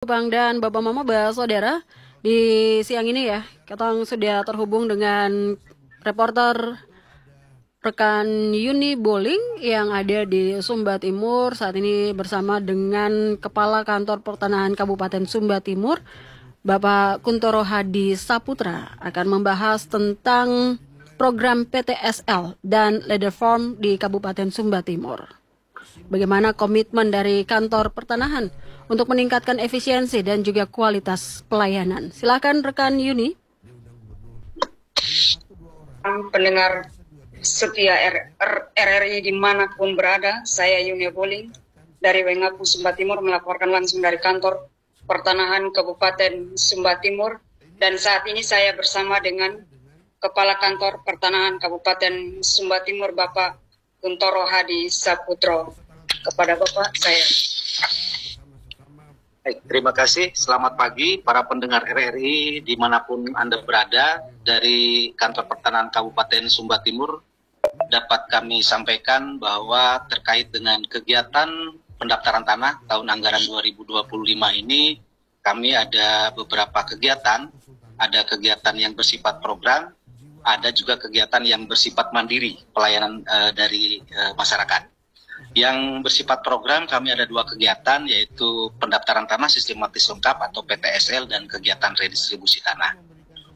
Bang dan Bapak Mama Saudara, di siang ini ya, kita sudah terhubung dengan reporter rekan Yuni Boling yang ada di Sumba Timur saat ini bersama dengan Kepala Kantor Pertanahan Kabupaten Sumba Timur, Bapak Kuntoro Hadi Saputra akan membahas tentang program PTSL dan Leader Farm di Kabupaten Sumba Timur. Bagaimana komitmen dari kantor pertanahan untuk meningkatkan efisiensi dan juga kualitas pelayanan. Silakan rekan Yuni. Pendengar setia RRI dimanapun berada, saya Yuni Boling dari Wengapu Sumba Timur melaporkan langsung dari kantor pertanahan Kabupaten Sumba Timur, dan saat ini saya bersama dengan Kepala Kantor Pertanahan Kabupaten Sumba Timur, Bapak Kuntoro Hadi Saputro. Kepada Bapak saya. Baik, terima kasih. Selamat pagi para pendengar RRI dimanapun Anda berada. Dari Kantor Pertanahan Kabupaten Sumba Timur dapat kami sampaikan bahwa terkait dengan kegiatan pendaftaran tanah tahun anggaran 2025 ini, kami ada beberapa kegiatan. Ada kegiatan yang bersifat program, ada juga kegiatan yang bersifat mandiri, pelayanan dari masyarakat. Yang bersifat program kami ada dua kegiatan, yaitu pendaftaran tanah sistematis lengkap atau PTSL dan kegiatan redistribusi tanah.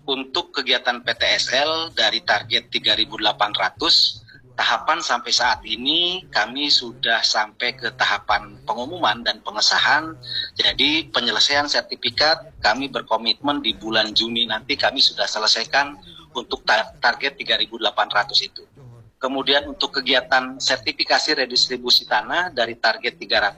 Untuk kegiatan PTSL dari target 3.800, tahapan sampai saat ini kami sudah sampai ke tahapan pengumuman dan pengesahan. Jadi penyelesaian sertifikat kami berkomitmen di bulan Juni nanti kami sudah selesaikan untuk target 3.800 itu. Kemudian untuk kegiatan sertifikasi redistribusi tanah dari target 300,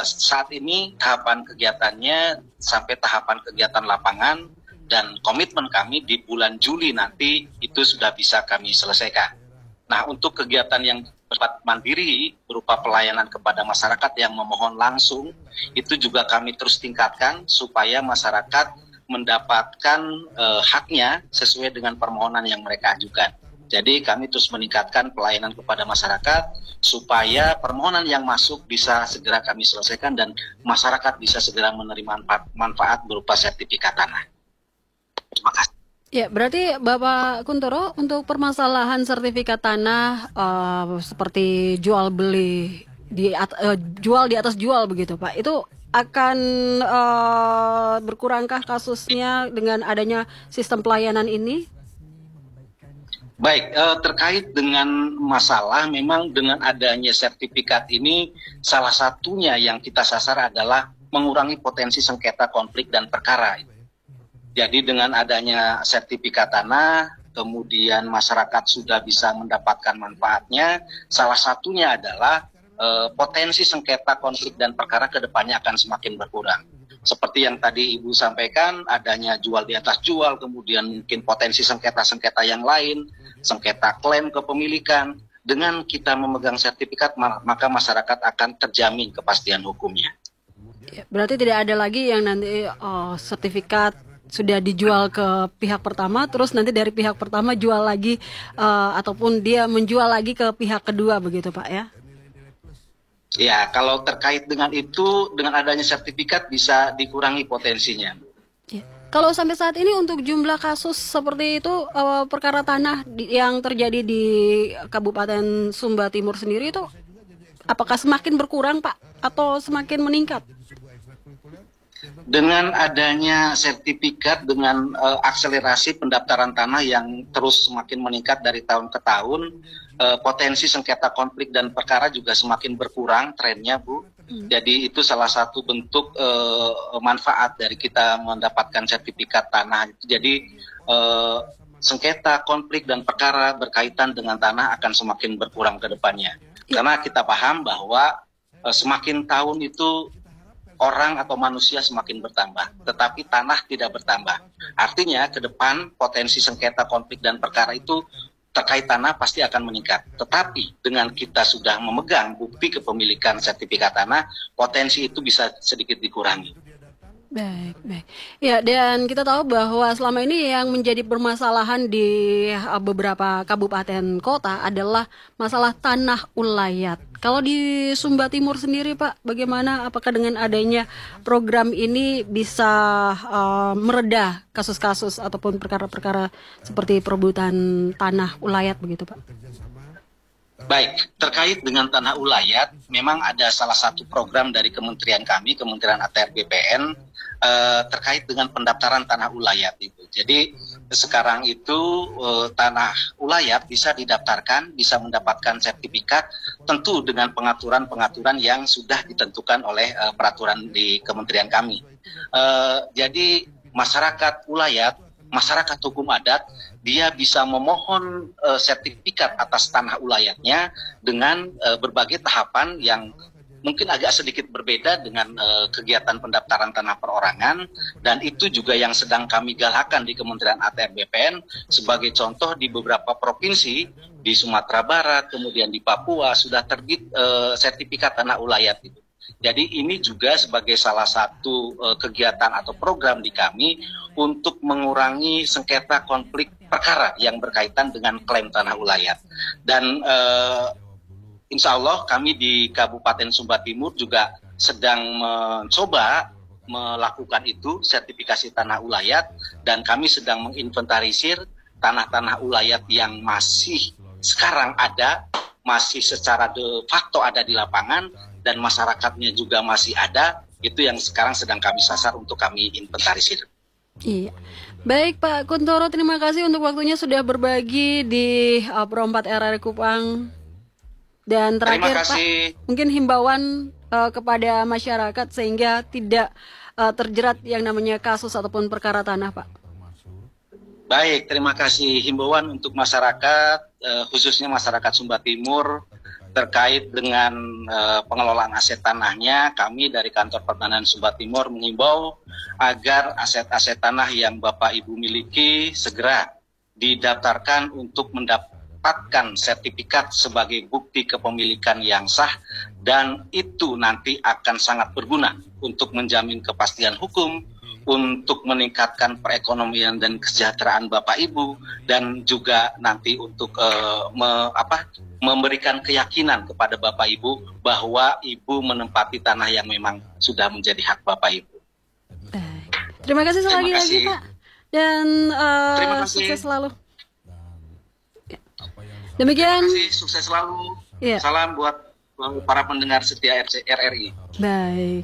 saat ini tahapan kegiatannya sampai tahapan kegiatan lapangan, dan komitmen kami di bulan Juli nanti itu sudah bisa kami selesaikan. Nah, untuk kegiatan yang bersifat mandiri berupa pelayanan kepada masyarakat yang memohon langsung, itu juga kami terus tingkatkan supaya masyarakat mendapatkan haknya sesuai dengan permohonan yang mereka ajukan. Jadi kami terus meningkatkan pelayanan kepada masyarakat supaya permohonan yang masuk bisa segera kami selesaikan dan masyarakat bisa segera menerima manfaat berupa sertifikat tanah. Terima kasih. Ya, berarti Bapak Kuntoro untuk permasalahan sertifikat tanah seperti jual beli jual di atas jual begitu Pak, itu akan berkurangkah kasusnya dengan adanya sistem pelayanan ini? Baik, terkait dengan masalah, memang dengan adanya sertifikat ini, salah satunya yang kita sasar adalah mengurangi potensi sengketa konflik dan perkara. Jadi dengan adanya sertifikat tanah, kemudian masyarakat sudah bisa mendapatkan manfaatnya, salah satunya adalah potensi sengketa konflik dan perkara ke depannya akan semakin berkurang. Seperti yang tadi Ibu sampaikan, adanya jual di atas jual, kemudian mungkin potensi sengketa-sengketa yang lain, sengketa klaim kepemilikan. Dengan kita memegang sertifikat, maka masyarakat akan terjamin kepastian hukumnya. Berarti tidak ada lagi yang nanti sertifikat sudah dijual ke pihak pertama, terus nanti dari pihak pertama jual lagi, ataupun dia menjual lagi ke pihak kedua, begitu Pak ya? Ya, kalau terkait dengan itu, dengan adanya sertifikat bisa dikurangi potensinya. Ya. Kalau sampai saat ini untuk jumlah kasus seperti itu, perkara tanah yang terjadi di Kabupaten Sumba Timur sendiri itu, apakah semakin berkurang Pak, atau semakin meningkat? Dengan adanya sertifikat, dengan akselerasi pendaftaran tanah yang terus semakin meningkat dari tahun ke tahun, potensi sengketa konflik dan perkara juga semakin berkurang trennya, Bu. Jadi itu salah satu bentuk manfaat dari kita mendapatkan sertifikat tanah. Jadi sengketa konflik dan perkara berkaitan dengan tanah akan semakin berkurang ke depannya. Karena kita paham bahwa semakin tahun itu orang atau manusia semakin bertambah, tetapi tanah tidak bertambah. Artinya ke depan potensi sengketa konflik dan perkara itu terkait tanah pasti akan meningkat. Tetapi dengan kita sudah memegang bukti kepemilikan sertifikat tanah, potensi itu bisa sedikit dikurangi. Baik, baik. Ya, dan kita tahu bahwa selama ini yang menjadi permasalahan di beberapa kabupaten kota adalah masalah tanah ulayat. Kalau di Sumba Timur sendiri Pak, bagaimana? Apakah dengan adanya program ini bisa mereda kasus-kasus ataupun perkara-perkara seperti perebutan tanah ulayat begitu Pak? Baik, terkait dengan tanah ulayat, memang ada salah satu program dari kementerian kami, Kementerian ATR BPN, terkait dengan pendaftaran tanah ulayat itu. Jadi sekarang itu tanah ulayat bisa didaftarkan, bisa mendapatkan sertifikat, tentu dengan pengaturan-pengaturan yang sudah ditentukan oleh peraturan di kementerian kami. Jadi masyarakat ulayat, masyarakat hukum adat, dia bisa memohon sertifikat atas tanah ulayatnya dengan berbagai tahapan yang mungkin agak sedikit berbeda dengan kegiatan pendaftaran tanah perorangan, dan itu juga yang sedang kami galakkan di Kementerian ATR BPN. Sebagai contoh, di beberapa provinsi di Sumatera Barat, kemudian di Papua sudah terbit sertifikat tanah ulayat itu. Jadi ini juga sebagai salah satu kegiatan atau program di kami untuk mengurangi sengketa konflik perkara yang berkaitan dengan klaim tanah ulayat. Dan insya Allah kami di Kabupaten Sumba Timur juga sedang mencoba melakukan itu, sertifikasi tanah ulayat, dan kami sedang menginventarisir tanah-tanah ulayat yang masih sekarang ada, masih secara de facto ada di lapangan, dan masyarakatnya juga masih ada. Itu yang sekarang sedang kami sasar untuk kami inventarisir. Iya. Baik Pak Kuntoro, terima kasih untuk waktunya sudah berbagi di Pro 4 RRI Kupang. Dan terakhir Pak, mungkin himbauan kepada masyarakat sehingga tidak terjerat yang namanya kasus ataupun perkara tanah Pak. Baik, terima kasih. Himbauan untuk masyarakat, khususnya masyarakat Sumba Timur, terkait dengan pengelolaan aset tanahnya, kami dari Kantor Pertanahan Sumba Timur mengimbau agar aset-aset tanah yang Bapak Ibu miliki segera didaftarkan untuk mendapatkan sertifikat sebagai bukti kepemilikan yang sah, dan itu nanti akan sangat berguna untuk menjamin kepastian hukum, untuk meningkatkan perekonomian dan kesejahteraan Bapak Ibu, dan juga nanti untuk memberikan keyakinan kepada Bapak Ibu bahwa Ibu menempati tanah yang memang sudah menjadi hak Bapak Ibu. Terima kasih sekali lagi Pak, dan sukses selalu. Demikian. Terima kasih, sukses selalu. Ya. Salam buat para pendengar setia RRI. Baik.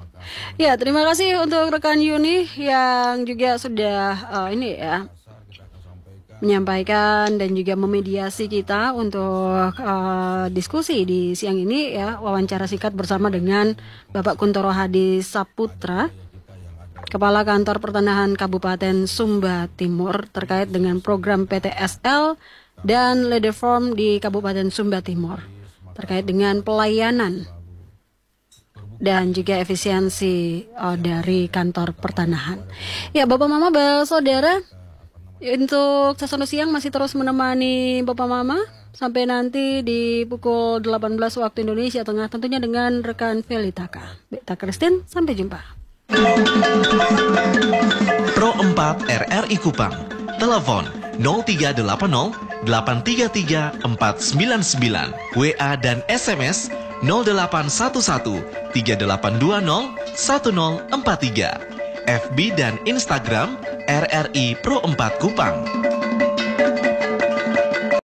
Ya, terima kasih untuk rekan Yuni yang juga sudah menyampaikan dan juga memediasi kita untuk diskusi di siang ini ya, wawancara singkat bersama dengan Bapak Kuntoro Hadi Saputra, Kepala Kantor Pertanahan Kabupaten Sumba Timur, terkait dengan program PTSL dan Ledeform di Kabupaten Sumba Timur, terkait dengan pelayanan dan juga efisiensi dari kantor pertanahan. Ya, Bapak Mama, Bapak Saudara, untuk Sasono Siang masih terus menemani Bapak Mama sampai nanti di pukul 18 waktu Indonesia Tengah, tentunya dengan rekan Felitaka. Beta Kristin, sampai jumpa. Pro 4 RRI Kupang, telepon 0380 833 499, WA dan SMS 0811 3820 1043, FB dan Instagram RRI Pro 4 Kupang.